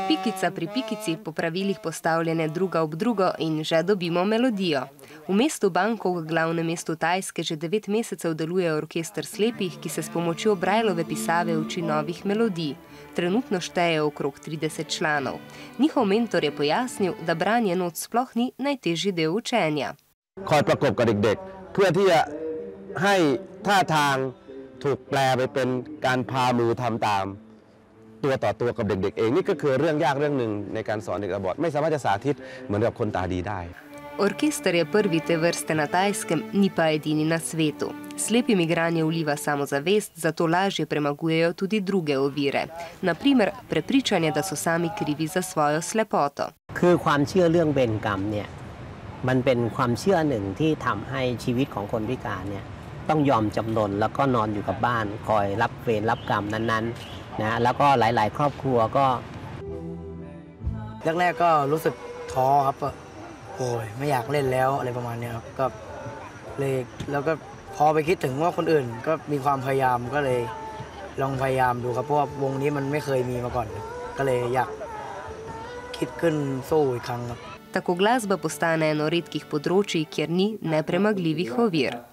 Pikica pri pikici po pravilih postavljene druga ob drugo in že dobimo melodijo. V mestu Bangkok, glavnem mestu Tajske, že 9 mesecev deluje orkester slepih, ki se s pomočjo Braillove pisave uči novih melodij. Trenutno šteje okrog 30 članov. Njihov mentor je pojasnil, da branje not sploh ni najtežji del učenja. คอยประกบกับเด็กๆเพื่อที่จะให้ท่าทางถูกแปลไปเป็นการพามือทำตามตัวต่อตัวกับเด็กๆเองนี่ก็คือเรื่องยากเรื่องหนึ่งในการสอนเด็กตาบอดไม่สามารถจะสาธิตเหมือนกับคนตาดีได้ Orkester je prvi te vrste na Tajskem, ni pa edini na svetu. Slepim igranje vliva samozavest, zato lažje premagujejo tudi druge ovire. Na primer, prepričanje, da so sami krivi za svojo slepoto. คือความเชื่อเรื่องเวรกรรมเนี่ยมันเป็นความเชื่อหนึ่งที่ทำให้ชีวิตของคนพิการเนี่ยต้องยอมจำนนแล้วก็นอนอยู่กับบ้านคอยรับเวรรับกรรมนั้นๆนะแล้วก็หลายๆครอบครัวก็แรกๆก็รู้สึกท้อครับโอ้ยไม่อยากเล่นแล้วอะไรประมาณนี้ครับก็เลยแล้วก็พอไปคิดถึงว่าคนอื่นก็มีความพยายามก็เลยลองพยายามดูครับเพราะว่าวงนี้มันไม่เคยมีมาก่อนก็เลยอยากคิดขึ้นสู้อีกครั้งครับ Tako glasba postane eno redkih področij, kjer ni nepremagljivih ovir.